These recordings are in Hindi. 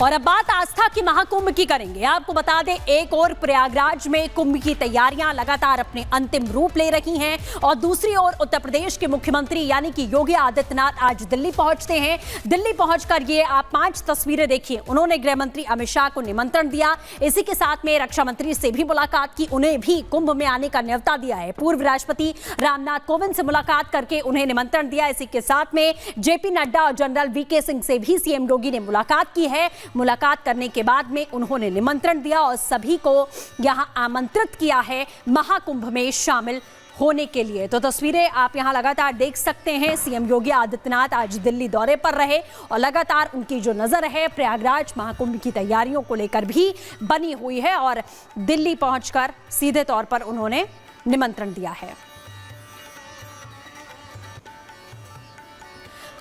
और अब बात आस्था की महाकुंभ की करेंगे। आपको बता दें, एक और प्रयागराज में कुंभ की तैयारियां लगातार अपने अंतिम रूप ले रही हैं और दूसरी ओर उत्तर प्रदेश के मुख्यमंत्री यानी कि योगी आदित्यनाथ आज दिल्ली पहुंचते हैं। दिल्ली पहुंचकर ये आप 5 तस्वीरें देखिए। उन्होंने गृह मंत्री अमित शाह को निमंत्रण दिया, इसी के साथ में रक्षा मंत्री से भी मुलाकात की, उन्हें भी कुंभ में आने का न्योता दिया है। पूर्व राष्ट्रपति रामनाथ कोविंद से मुलाकात करके उन्हें निमंत्रण दिया। इसी के साथ में जेपी नड्डा और जनरल वीके सिंह से भी सीएम योगी ने मुलाकात की है। मुलाकात करने के बाद में उन्होंने निमंत्रण दिया और सभी को यहां आमंत्रित किया है महाकुंभ में शामिल होने के लिए। तो तस्वीरें आप यहां लगातार देख सकते हैं। सीएम योगी आदित्यनाथ आज दिल्ली दौरे पर रहे और लगातार उनकी जो नजर है प्रयागराज महाकुंभ की तैयारियों को लेकर भी बनी हुई है और दिल्ली पहुंचकर सीधे तौर पर उन्होंने निमंत्रण दिया है।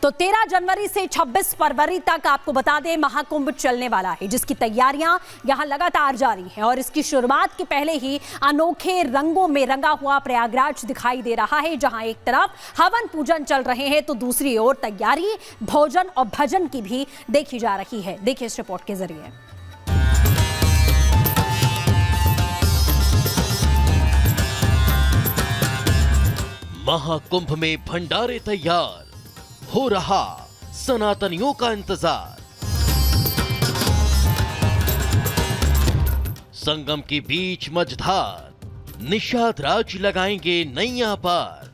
तो 13 जनवरी से 26 फरवरी तक आपको बता दें महाकुंभ चलने वाला है, जिसकी तैयारियां यहां लगातार जारी हैं और इसकी शुरुआत के पहले ही अनोखे रंगों में रंगा हुआ प्रयागराज दिखाई दे रहा है, जहां एक तरफ हवन पूजन चल रहे हैं तो दूसरी ओर तैयारी भोजन और भजन की भी देखी जा रही है। देखिए इस रिपोर्ट के जरिए। महाकुंभ में भंडारे तैयार, हो रहा सनातनियों का इंतजार। संगम के बीच मझधार, निषाद राज लगाएंगे नैया पार।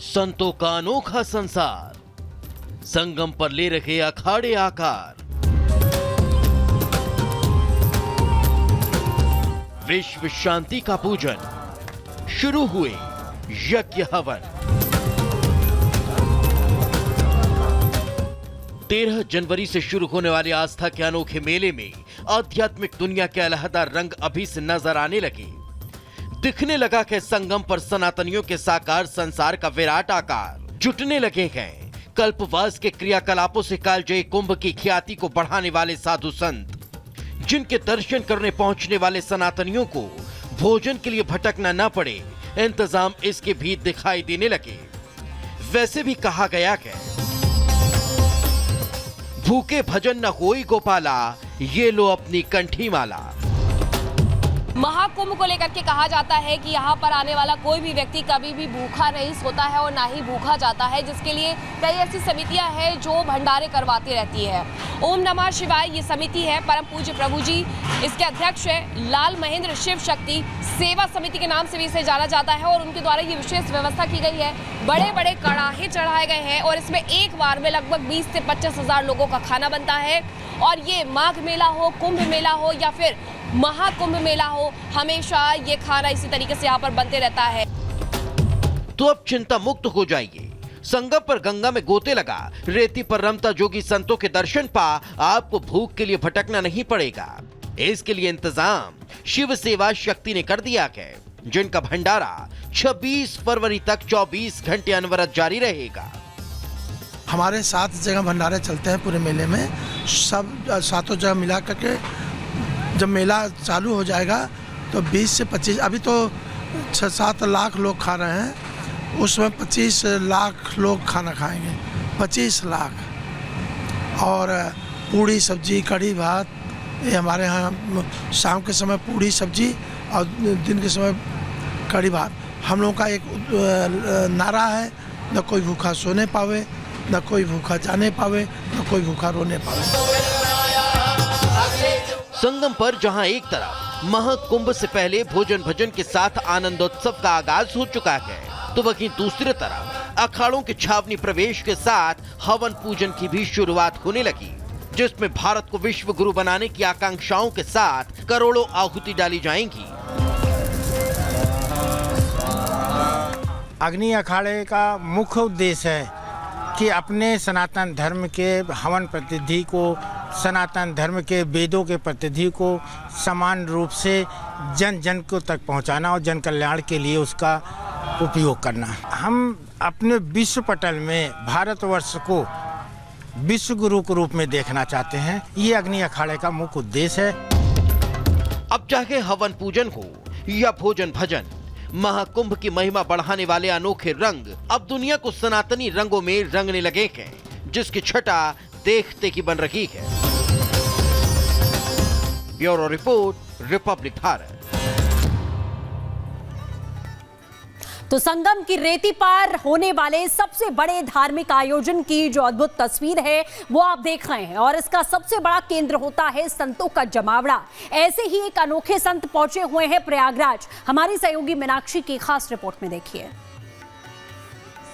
संतों का अनोखा संसार, संगम पर ले रहे अखाड़े आकार। विश्व शांति का पूजन, शुरू हुए यज्ञ हवन। 13 जनवरी से शुरू होने वाले आस्था के अनोखे मेले में आध्यात्मिक दुनिया के अलहदा रंग अभी से नजर आने लगे। दिखने लगा कि संगम पर सनातनियों के साकार संसार का विराट आकार। जुटने लगे हैं कल्पवास के क्रियाकलापों से कालजयी कुंभ की ख्याति को बढ़ाने वाले साधु संत, जिनके दर्शन करने पहुंचने वाले सनातनियों को भोजन के लिए भटकना न पड़े, इंतजाम इसके भी दिखाई देने लगे। वैसे भी कहा गया कि भूखे भजन न होई गोपाला, ये लो अपनी कंठी माला। महाकुंभ को लेकर के कहा जाता है कि यहाँ पर आने वाला कोई भी व्यक्ति कभी भी भूखा नहीं सोता है और ना ही भूखा जाता है, जिसके लिए कई ऐसी समितियां हैं जो भंडारे करवाती रहती है। ओम नमः शिवाय ये समिति है, परम पूज्य प्रभु जी इसके अध्यक्ष है। लाल महेंद्र शिव शक्ति सेवा समिति के नाम से भी इसे जाना जाता है और उनके द्वारा ये विशेष व्यवस्था की गई है। बड़े बड़े कड़ाहे चढ़ाए गए हैं और इसमें एक बार में लगभग 20 से 25 हजार लोगों का खाना बनता है। और ये माघ मेला हो, कुंभ मेला हो या फिर महाकुंभ मेला हो, हमेशा ये खाना इसी तरीके से यहाँ पर बनते रहता है। तो अब चिंता मुक्त हो जाइए। संगम पर गंगा में गोते लगा, रेती पर रमता जोगी संतों के दर्शन पा, आपको भूख के लिए भटकना नहीं पड़ेगा। इसके लिए इंतजाम शिव सेवा शक्ति ने कर दिया है, जिनका भंडारा 26 फरवरी तक 24 घंटे अनवरत जारी रहेगा। हमारे 7 जगह भंडारे चलते हैं पूरे मेले में। सब 7 जगह मिला करके जब मेला चालू हो जाएगा तो 20 से 25, अभी तो 6-7 लाख लोग खा रहे हैं, उसमें 25 लाख लोग खाना खाएंगे। 25 लाख। और पूड़ी सब्जी कढ़ी भात, ये हमारे यहाँ शाम के समय पूड़ी सब्जी और दिन के समय कढ़ी भात। हम लोगों का एक नारा है, न कोई भूखा सोने पावे, न कोई भूखा जाने पावे, न कोई भूखा रोने पावे। संगम पर जहां एक तरफ महाकुंभ से पहले भोजन भजन के साथ आनंदोत्सव का आगाज हो चुका है, तो वहीं दूसरी तरफ अखाड़ों के छावनी प्रवेश के साथ हवन पूजन की भी शुरुआत होने लगी, जिसमें भारत को विश्व गुरु बनाने की आकांक्षाओं के साथ करोड़ों आहुति डाली जाएंगी। अग्नि अखाड़े का मुख्य उद्देश्य है कि अपने सनातन धर्म के हवन प्रतिनिधि को, सनातन धर्म के वेदों के प्रतिनिधि को समान रूप से जन जन को तक पहुंचाना और जन कल्याण के लिए उसका उपयोग करना। हम अपने विश्व पटल में भारतवर्ष को विश्व गुरु के रूप में देखना चाहते हैं। ये अग्नि अखाड़े का मुख्य उद्देश्य है। अब चाहे हवन पूजन हो या भोजन भजन, महाकुंभ की महिमा बढ़ाने वाले अनोखे रंग अब दुनिया को सनातनी रंगों में रंगने लगे हैं, जिसकी छटा देखते की बन रही है। Bureau report, Republic Bharat. तो संगम की रेती पार होने वाले सबसे बड़े धार्मिक आयोजन की जो अद्भुत तस्वीर है वो आप देख रहे हैं, और इसका सबसे बड़ा केंद्र होता है संतों का जमावड़ा। ऐसे ही एक अनोखे संत पहुंचे हुए हैं प्रयागराज। हमारी सहयोगी मीनाक्षी की खास रिपोर्ट में देखिए।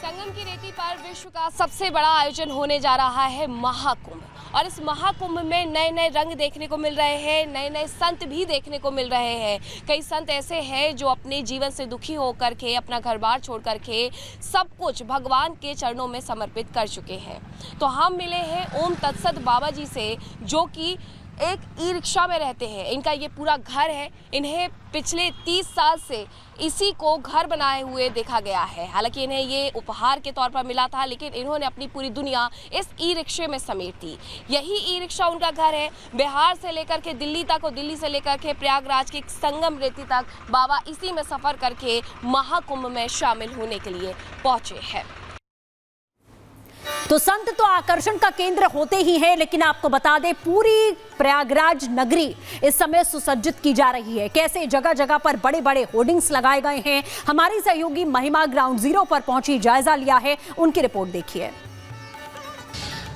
संगम की रेती पार विश्व का सबसे बड़ा आयोजन होने जा रहा है महाकुंभ, और इस महाकुंभ में नए नए रंग देखने को मिल रहे हैं, नए नए संत भी देखने को मिल रहे हैं। कई संत ऐसे हैं जो अपने जीवन से दुखी होकर के, अपना घर बार छोड़ करके सब कुछ भगवान के चरणों में समर्पित कर चुके हैं। तो हम मिले हैं ओम तत्सत बाबा जी से, जो कि एक ई रिक्शा में रहते हैं। इनका ये पूरा घर है। इन्हें पिछले 30 साल से इसी को घर बनाए हुए देखा गया है। हालांकि इन्हें ये उपहार के तौर पर मिला था, लेकिन इन्होंने अपनी पूरी दुनिया इस ई रिक्शे में समेट दी। यही ई रिक्शा उनका घर है। बिहार से लेकर के दिल्ली तक और दिल्ली से लेकर के प्रयागराज की संगम रेती तक बाबा इसी में सफर करके महाकुंभ में शामिल होने के लिए पहुंचे हैं। तो संत तो आकर्षण का केंद्र होते ही हैं, लेकिन आपको बता दें पूरी प्रयागराज नगरी इस समय सुसज्जित की जा रही है। कैसे जगह जगह पर बड़े बड़े होर्डिंग्स लगाए गए हैं। हमारी सहयोगी महिमा ग्राउंड जीरो पर पहुंची, जायजा लिया है। उनकी रिपोर्ट देखिए।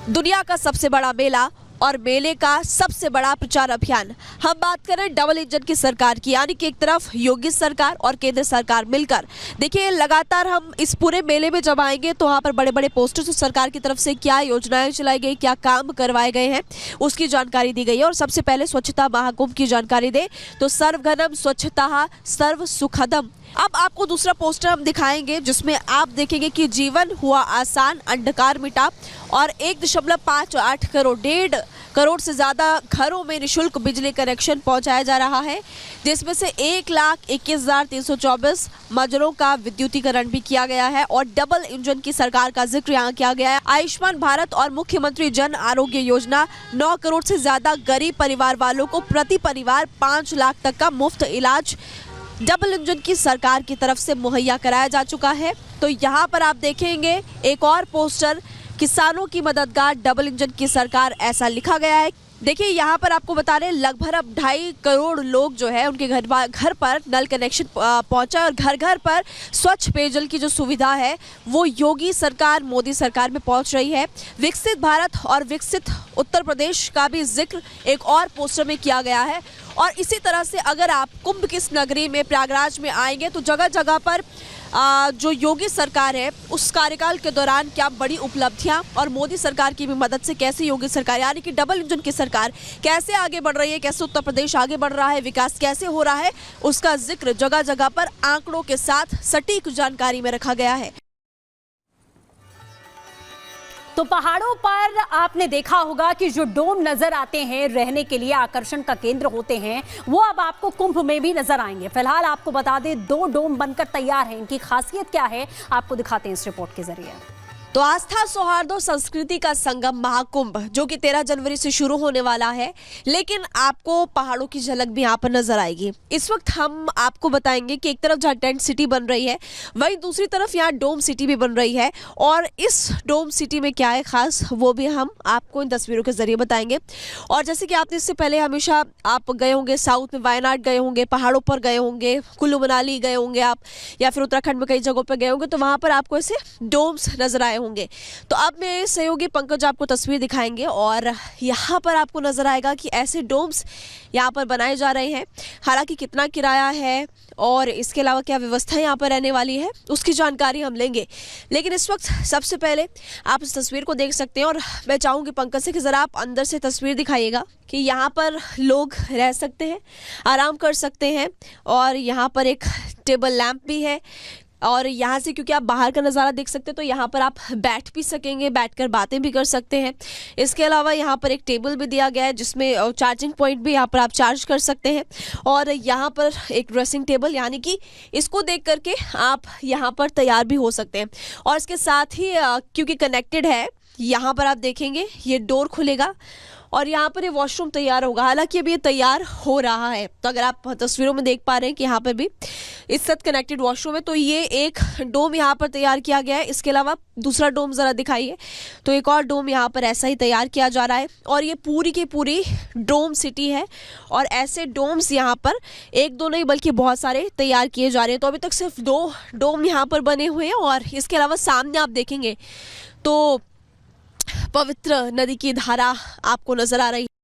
दुनिया का सबसे बड़ा मेला और मेले का सबसे बड़ा प्रचार अभियान। हम बात करें डबल इंजन की सरकार की, यानी कि एक तरफ योगी सरकार और केंद्र सरकार मिलकर। देखिए, लगातार हम इस पूरे मेले में जब आएंगे तो वहाँ पर बड़े बड़े पोस्टर्स सरकार की तरफ से क्या योजनाएं चलाई गई, क्या काम करवाए गए हैं, उसकी जानकारी दी गई है। और सबसे पहले स्वच्छता महाकुंभ की जानकारी दे तो सर्वघनम स्वच्छता सर्व सुखदम। अब आपको दूसरा पोस्टर हम दिखाएंगे, जिसमें आप देखेंगे कि जीवन हुआ आसान, अंधकार मिटा, और 1.58 करोड़ 1.5 करोड़ से ज़्यादा घरों में निःशुल्क बिजली कनेक्शन पहुंचाया जा रहा है, जिसमें से 1,21,324 मजरों का विद्युतीकरण भी किया गया है। और डबल इंजन की सरकार का जिक्र यहाँ किया गया है। आयुष्मान भारत और मुख्यमंत्री जन आरोग्य योजना 9 करोड़ से ज़्यादा गरीब परिवार वालों को प्रति परिवार 5 लाख तक का मुफ्त इलाज डबल इंजन की सरकार की तरफ से मुहैया कराया जा चुका है। तो यहाँ पर आप देखेंगे एक और पोस्टर, किसानों की मददगार डबल इंजन की सरकार, ऐसा लिखा गया है। देखिए, यहाँ पर आपको बता रहे हैं लगभग अब 2.5 करोड़ लोग जो है उनके घर पर नल कनेक्शन पहुंचा, और घर घर पर स्वच्छ पेयजल की जो सुविधा है वो योगी सरकार, मोदी सरकार में पहुंच रही है। विकसित भारत और विकसित उत्तर प्रदेश का भी जिक्र एक और पोस्टर में किया गया है। और इसी तरह से अगर आप कुंभ की इस नगरी में प्रयागराज में आएंगे तो जगह जगह पर जो योगी सरकार है उस कार्यकाल के दौरान क्या बड़ी उपलब्धियां, और मोदी सरकार की भी मदद से कैसे योगी सरकार यानी कि डबल इंजन की सरकार कैसे आगे बढ़ रही है, कैसे उत्तर प्रदेश आगे बढ़ रहा है, विकास कैसे हो रहा है, उसका जिक्र जगह जगह पर आंकड़ों के साथ सटीक जानकारी में रखा गया है। तो पहाड़ों पर आपने देखा होगा कि जो डोम नजर आते हैं रहने के लिए आकर्षण का केंद्र होते हैं, वो अब आपको कुंभ में भी नजर आएंगे। फिलहाल आपको बता दें 2 डोम बनकर तैयार हैं। इनकी खासियत क्या है आपको दिखाते हैं इस रिपोर्ट के जरिए। तो आस्था, सौहार्द और संस्कृति का संगम महाकुंभ जो कि 13 जनवरी से शुरू होने वाला है, लेकिन आपको पहाड़ों की झलक भी यहाँ पर नजर आएगी। इस वक्त हम आपको बताएंगे कि एक तरफ जहाँ टेंट सिटी बन रही है, वहीं दूसरी तरफ यहाँ डोम सिटी भी बन रही है। और इस डोम सिटी में क्या है खास, वो भी हम आपको इन तस्वीरों के जरिए बताएंगे। और जैसे कि आपने इससे पहले हमेशा आप गए होंगे साउथ में, वायनाड गए होंगे, पहाड़ों पर गए होंगे, कुल्लू मनाली गए होंगे आप, या फिर उत्तराखंड में कई जगहों पर गए होंगे, तो वहाँ पर आपको ऐसे डोम्स नजर आए होंगे। तो अब मेरे सहयोगी पंकज आपको तस्वीर दिखाएंगे, और यहाँ पर आपको नजर आएगा कि ऐसे डोम्स यहाँ पर बनाए जा रहे हैं। हालांकि कितना किराया है और इसके अलावा क्या व्यवस्था यहाँ पर रहने वाली है उसकी जानकारी हम लेंगे, लेकिन इस वक्त सबसे पहले आप इस तस्वीर को देख सकते हैं। और मैं चाहूँगी पंकज से कि ज़रा आप अंदर से तस्वीर दिखाइएगा कि यहाँ पर लोग रह सकते हैं, आराम कर सकते हैं, और यहाँ पर एक टेबल लैंप भी है। और यहाँ से क्योंकि आप बाहर का नज़ारा देख सकते हैं तो यहाँ पर आप बैठ भी सकेंगे, बैठकर बातें भी कर सकते हैं। इसके अलावा यहाँ पर एक टेबल भी दिया गया है जिसमें चार्जिंग पॉइंट भी यहाँ पर आप चार्ज कर सकते हैं। और यहाँ पर एक ड्रेसिंग टेबल, यानी कि इसको देख करके आप यहाँ पर तैयार भी हो सकते हैं। और इसके साथ ही क्योंकि कनेक्टेड है, यहाँ पर आप देखेंगे ये डोर खुलेगा और यहाँ पर ये वॉशरूम तैयार होगा। हालांकि अभी ये तैयार हो रहा है। तो अगर आप तस्वीरों में देख पा रहे हैं कि यहाँ पर भी इसके साथ कनेक्टेड वॉशरूम है। तो ये एक डोम यहाँ पर तैयार किया गया है। इसके अलावा दूसरा डोम ज़रा दिखाइए। तो एक और डोम यहाँ पर ऐसा ही तैयार किया जा रहा है और ये पूरी की पूरी डोम सिटी है और ऐसे डोम्स यहाँ पर एक दो नहीं बल्कि बहुत सारे तैयार किए जा रहे हैं। तो अभी तक सिर्फ 2 डोम यहाँ पर बने हुए हैं और इसके अलावा सामने आप देखेंगे तो पवित्र नदी की धारा आपको नजर आ रही है।